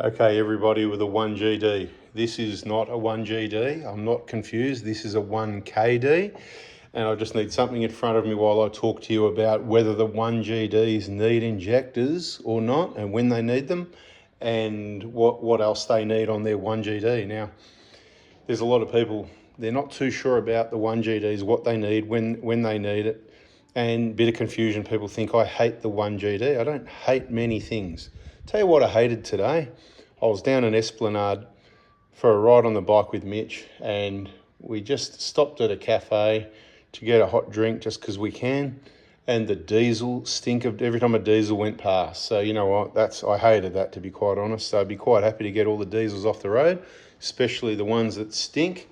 Okay, everybody, with a 1gd. This is not a 1gd. I'm not confused. This is a 1kd. And I just need something in front of me while I talk to you about whether the 1gds need injectors or not, and when they need them, and what else they need on their 1gd. Now, there's a lot of people, they're not too sure about the 1gds, what they need, when they need it, and a bit of confusion. People think I hate the 1gd. I don't hate many things. Tell you what I hated today. I was down in Esplanade for a ride on the bike with Mitch, and we just stopped at a cafe to get a hot drink just because we can, and the diesel stink of every time a diesel went past. So you know what, I hated that, to be quite honest. So I'd be quite happy to get all the diesels off the road, especially the ones that stink.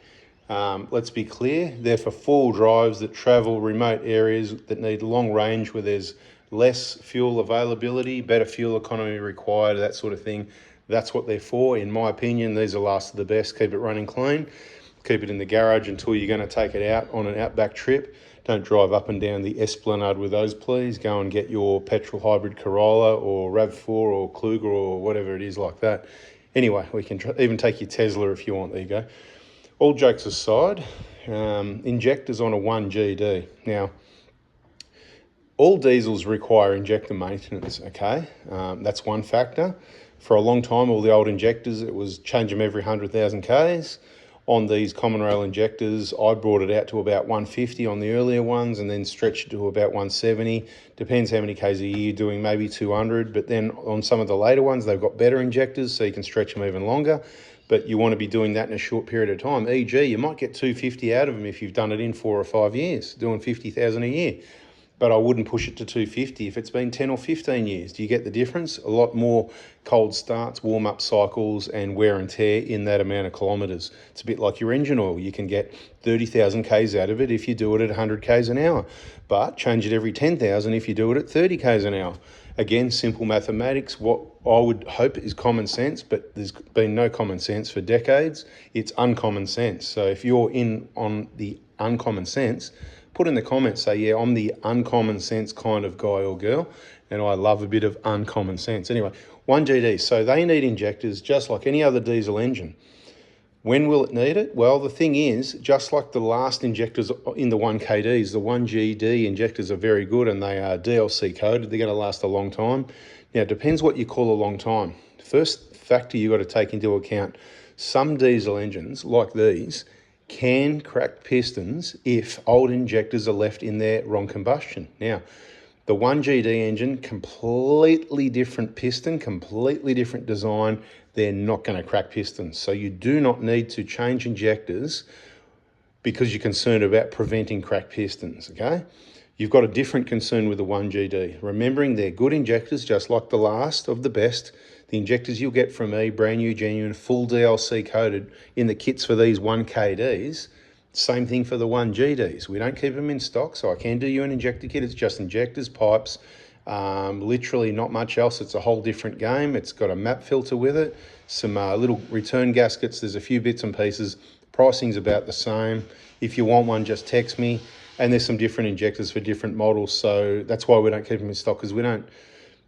Let's be clear, they're for four-wheel drives that travel remote areas that need long range, where there's less fuel availability, better fuel economy required, that sort of thing. That's what they're for. In my opinion, these are last of the best. Keep it running clean. Keep it in the garage until you're going to take it out on an outback trip. Don't drive up and down the Esplanade with those, please. Go and get your petrol hybrid Corolla or RAV4 or Kluger or whatever it is like that. Anyway, we can even take your Tesla if you want. There you go. All jokes aside, injectors on a 1gd. Now, all diesels require injector maintenance, okay? That's one factor. For a long time, all the old injectors, it was change them every 100,000 Ks. On these common rail injectors, I brought it out to about 150 on the earlier ones, and then stretched it to about 170. Depends how many Ks a year you're doing, maybe 200. But then on some of the later ones, they've got better injectors, so you can stretch them even longer. But you want to be doing that in a short period of time. E.g., you might get 250 out of them if you've done it in 4 or 5 years, doing 50,000 a year. But I wouldn't push it to 250 if it's been 10 or 15 years. Do you get the difference? A lot more cold starts, warm-up cycles, and wear and tear in that amount of kilometres. It's a bit like your engine oil. You can get 30,000 Ks out of it if you do it at 100 Ks an hour, but change it every 10,000 if you do it at 30 Ks an hour. Again, simple mathematics. What I would hope is common sense, but there's been no common sense for decades. It's uncommon sense. So if you're in on the uncommon sense, put in the comments, say, yeah, I'm the uncommon sense kind of guy or girl, and I love a bit of uncommon sense. Anyway, 1gd, so they need injectors just like any other diesel engine. When will it need it? Well, the thing is, just like the last injectors in the 1kds, the 1gd injectors are very good, and they are DLC coded. They're going to last a long time. Now, it depends what you call a long time. First factor you've got to take into account, some diesel engines like these can crack pistons if old injectors are left in there wrong combustion. Now, the 1gd engine, completely different piston, completely different design. They're not going to crack pistons. So you do not need to change injectors because you're concerned about preventing cracked pistons, okay? You've got a different concern with the 1gd. Remembering they're good injectors, just like the last of the best. The injectors you'll get from me, brand new, genuine, full DLC coded in the kits for these 1kds. Same thing for the 1gds. We don't keep them in stock, so I can do you an injector kit. It's just injectors, pipes, literally not much else. It's a whole different game. It's got a map filter with it, some little return gaskets. There's a few bits and pieces. Pricing's about the same. If you want one, just text me. And there's some different injectors for different models, so that's why we don't keep them in stock, because we don't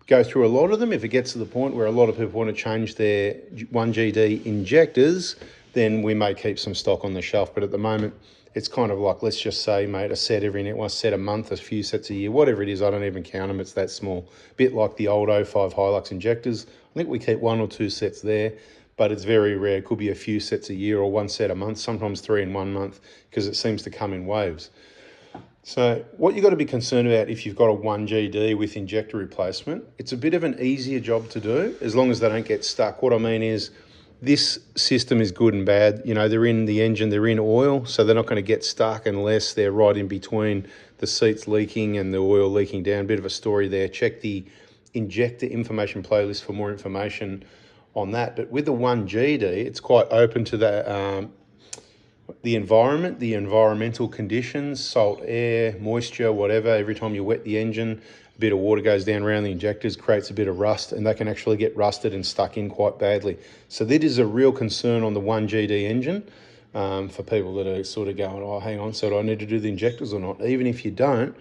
go through a lot of them. If it gets to the point where a lot of people want to change their 1gd injectors, then we may keep some stock on the shelf. But at the moment, it's kind of like, let's just say, mate, a set a set a month, a few sets a year, whatever it is. I don't even count them. It's that small. Bit like the old 05 Hilux injectors. I think we keep 1 or 2 sets there, but it's very rare. It could be a few sets a year or 1 set a month, sometimes 3 in 1 month, because it seems to come in waves. So what you've got to be concerned about if you've got a 1gd with injector replacement, it's a bit of an easier job to do as long as they don't get stuck. What I mean is, this system is good and bad. You know, they're in the engine, they're in oil, so they're not going to get stuck unless they're right in between the seats leaking and the oil leaking down. Bit of a story there. Check the injector information playlist for more information on that. But with the 1gd, it's quite open to the environment, the environmental conditions, salt, air, moisture, whatever. Every time you wet the engine, a bit of water goes down around the injectors, creates a bit of rust, and they can actually get rusted and stuck in quite badly. So that is a real concern on the 1gd engine for people that are sort of going, oh, hang on, so do I need to do the injectors or not? Even if you don't,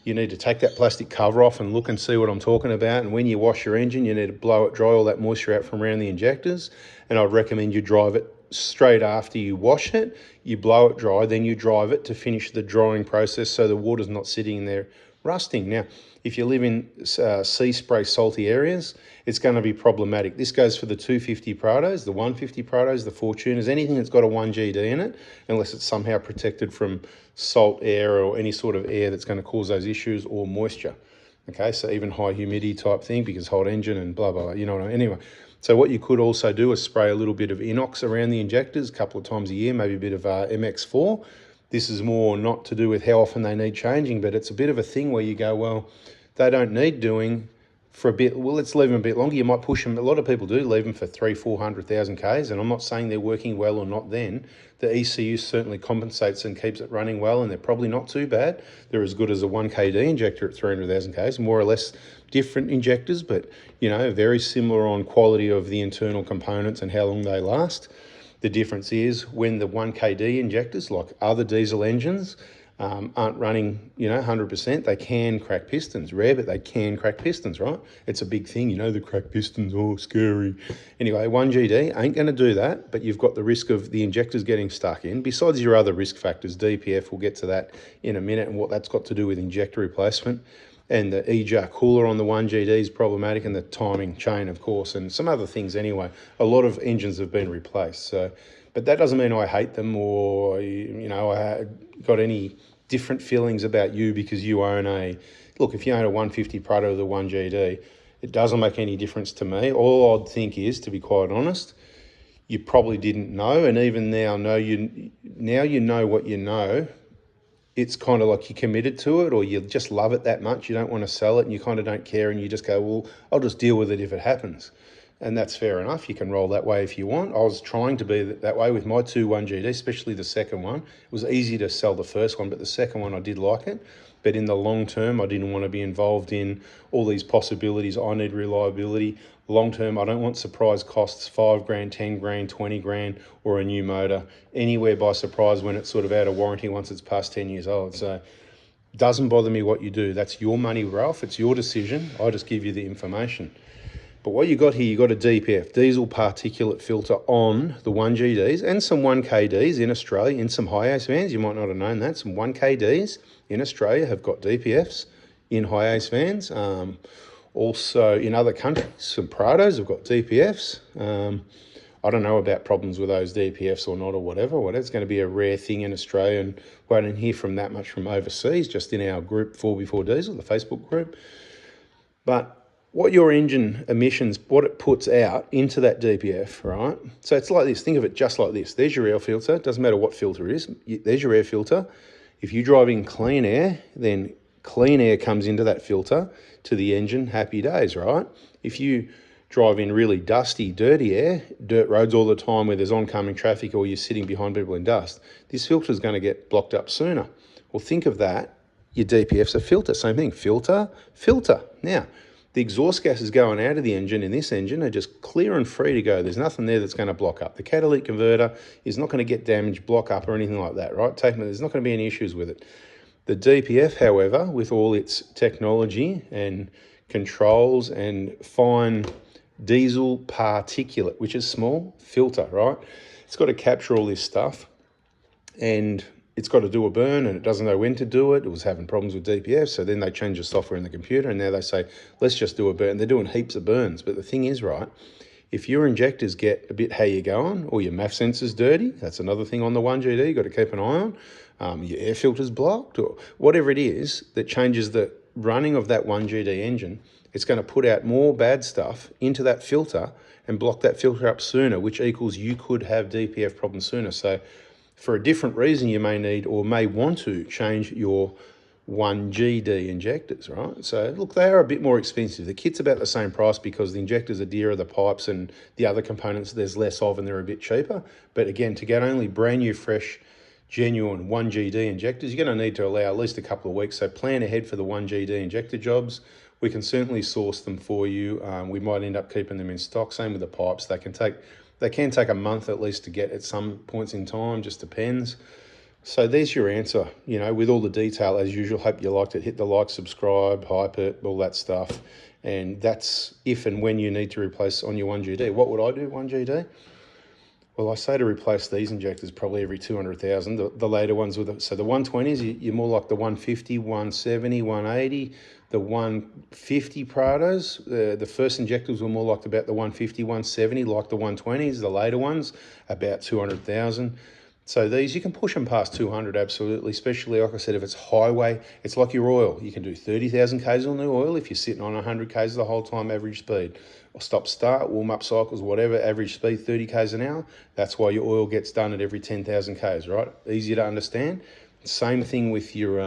you need to take that plastic cover off and look and see what I'm talking about. And when you wash your engine, you need to blow it dry, all that moisture out from around the injectors. And I'd recommend you drive it straight after you wash it. You blow it dry, then you drive it to finish the drying process so the water's not sitting there rusting. Now, if you live in sea spray salty areas, it's going to be problematic. This goes for the 250 Prados, the 150 Prados, the Fortuners, anything that's got a 1GD in it, unless it's somehow protected from salt air or any sort of air that's going to cause those issues, or moisture. Okay, so even high humidity type thing, because hot engine and blah, blah, blah, you know what I mean? Anyway, so what you could also do is spray a little bit of inox around the injectors a couple of times a year, maybe a bit of MX4. This is more not to do with how often they need changing, but it's a bit of a thing where you go, well, they don't need doing for a bit. Well, let's leave them a bit longer. You might push them. A lot of people do leave them for 300,000-400,000 Ks, and I'm not saying they're working well or not then. The ECU certainly compensates and keeps it running well, and they're probably not too bad. They're as good as a 1kd injector at 300,000 Ks, more or less different injectors, but, you know, very similar on quality of the internal components and how long they last. The difference is when the 1kd injectors, like other diesel engines, aren't running, you know, 100%, they can crack pistons. Rare, but they can crack pistons, right? It's a big thing, you know, the crack pistons, oh, scary. Anyway, 1GD ain't going to do that, but you've got the risk of the injectors getting stuck in, besides your other risk factors. DPF, we'll get to that in a minute, and what that's got to do with injector replacement. And the EJAR cooler on the 1GD is problematic, and the timing chain, of course, and some other things anyway. A lot of engines have been replaced. So, but that doesn't mean I hate them, or, you know, I got any different feelings about you because you own a... Look, if you own a 150 Prado with a 1GD, it doesn't make any difference to me. All I'd think is, to be quite honest, you probably didn't know, and even now you know what you know. It's kind of like you're committed to it, or you just love it that much, you don't want to sell it, and you kind of don't care, and you just go, well, I'll just deal with it if it happens. And that's fair enough. You can roll that way if you want. I was trying to be that way with my two 1GD, especially the second one. It was easy to sell the first one, but the second one I did like it. But in the long term, I didn't want to be involved in all these possibilities. I need reliability. Long term, I don't want surprise costs, 5 grand, 10 grand, 20 grand, or a new motor, anywhere by surprise when it's sort of out of warranty once it's past 10 years old. So it doesn't bother me what you do. That's your money, Ralph. It's your decision. I just give you the information. But what you got here, you got a DPF, diesel particulate filter, on the 1GDs and some 1KDs in Australia, in some high-ace vans. You might not have known that. Some 1KDs in Australia have got DPFs in high-ace vans. Also in other countries, some Prados have got DPFs. I don't know about problems with those DPFs or not, or whatever. Well, it's going to be a rare thing in Australia, and we don't hear from that much from overseas, just in our group 4x4 Diesel, the Facebook group. But what your engine emissions, what it puts out into that DPF, right? So it's like this. Think of it just like this. There's your air filter. It doesn't matter what filter it is. There's your air filter. If you drive in clean air, then clean air comes into that filter to the engine. Happy days, right? If you drive in really dusty, dirty air, dirt roads all the time where there's oncoming traffic, or you're sitting behind people in dust, this filter is going to get blocked up sooner. Well, think of that. Your DPF's a filter. Same thing. Filter, filter. Now, the exhaust gases going out of the engine in this engine are just clear and free to go. There's nothing there that's going to block up. The catalytic converter is not going to get damaged, block up, or anything like that, right? There's not going to be any issues with it. The DPF, however, with all its technology and controls and fine diesel particulate, which is small, filter, right? It's got to capture all this stuff, and it's got to do a burn, and it doesn't know when to do it. It was having problems with DPF, so then they changed the software in the computer, and now they say, let's just do a burn. They're doing heaps of burns, but the thing is, right, if your injectors get a bit how you're going, or your MAF sensor's dirty, that's another thing on the 1GD you've got to keep an eye on, your air filter's blocked, or whatever it is that changes the running of that 1GD engine, it's going to put out more bad stuff into that filter and block that filter up sooner, which equals you could have DPF problems sooner. So for a different reason, you may need or may want to change your 1GD injectors, right? So look, they are a bit more expensive. The kit's about the same price because the injectors are dearer, the pipes and the other components there's less of, and they're a bit cheaper. But again, to get only brand new, fresh, genuine 1GD injectors, you're going to need to allow at least a couple of weeks. So plan ahead for the 1GD injector jobs. We can certainly source them for you. We might end up keeping them in stock. Same with the pipes. They can take a month at least to get at some points in time, just depends. So there's your answer, you know, with all the detail as usual. Hope you liked it. Hit the like, subscribe, hype it, all that stuff. And that's if and when you need to replace on your 1GD. What would I do, 1GD? Well, I say to replace these injectors probably every 200,000. The later ones with so the 120s, you're more like the 150, 170, 180. The 150 Prados, the first injectors were more like about the 150, 170, like the 120s. The later ones, about 200,000. So these, you can push them past 200, absolutely, especially, like I said, if it's highway. It's like your oil. You can do 30,000 Ks on the oil if you're sitting on 100 Ks the whole time, average speed. Or stop, start, warm-up cycles, whatever, average speed, 30 Ks an hour. That's why your oil gets done at every 10,000 Ks, right? Easy to understand. Same thing with your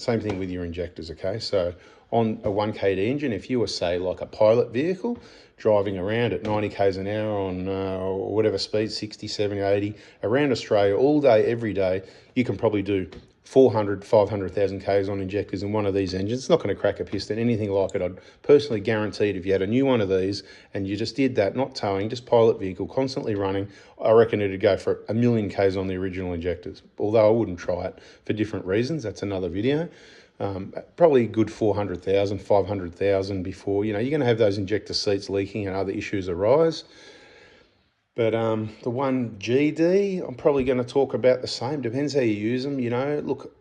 injectors, okay? So on a 1kd engine, if you were, say, like a pilot vehicle, driving around at 90 Ks an hour on whatever speed, 60, 70, 80, around Australia all day, every day, you can probably do 400, 500,000 Ks on injectors in one of these engines. It's not going to crack a piston, anything like it. I'd personally guarantee it if you had a new one of these and you just did that, not towing, just pilot vehicle, constantly running, I reckon it'd go for 1,000,000 Ks on the original injectors. Although I wouldn't try it for different reasons. That's another video. Probably a good 400,000, 500,000 before, you know, you're going to have those injector seats leaking and other issues arise. But the 1GD, I'm probably going to talk about the same. Depends how you use them, you know. Look,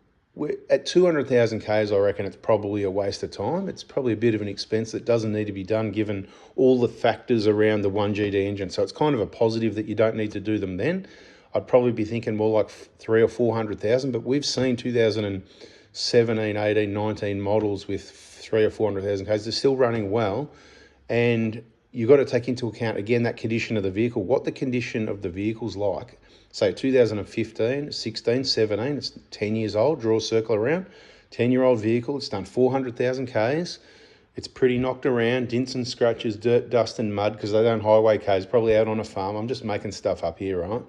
at 200,000 Ks, I reckon it's probably a waste of time. It's probably a bit of an expense that doesn't need to be done given all the factors around the 1GD engine. So it's kind of a positive that you don't need to do them then. I'd probably be thinking more like 300,000 or 400,000, but we've seen 2017, 18, 19 models with 300,000 or 400,000 Ks. They're still running well. And you've got to take into account, again, that condition of the vehicle, what the condition of the vehicle's like. Say 2015, 16, 17, it's 10 years old, draw a circle around, 10-year-old vehicle, it's done 400,000 Ks. It's pretty knocked around, dints and scratches, dirt, dust and mud, because they don't highway Ks, probably out on a farm. I'm just making stuff up here, right?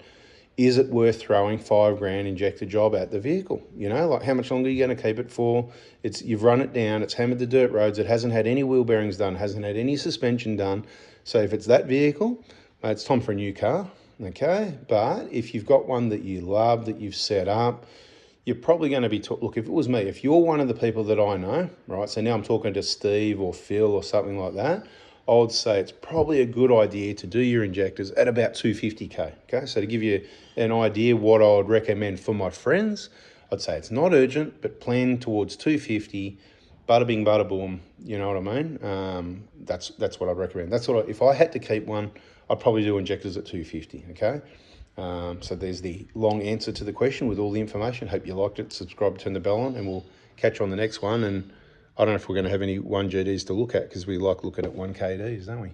Is it worth throwing $5,000 injector job at the vehicle? You know, like how much longer are you going to keep it for? You've run it down, it's hammered the dirt roads, it hasn't had any wheel bearings done, hasn't had any suspension done. So if it's that vehicle, it's time for a new car, okay? But if you've got one that you love, that you've set up, you're probably going to be, look, if it was me, if you're one of the people that I know, right? So now I'm talking to Steve or Phil or something like that, I would say it's probably a good idea to do your injectors at about 250K, okay? So to give you an idea what I would recommend for my friends, I'd say it's not urgent, but plan towards 250, bada bing, bada boom, you know what I mean? That's what I'd recommend. That's what if I had to keep one, I'd probably do injectors at 250, okay? So there's the long answer to the question with all the information. Hope you liked it. Subscribe, turn the bell on, and we'll catch you on the next one. And I don't know if we're going to have any 1GDs to look at because we like looking at 1KDs, don't we?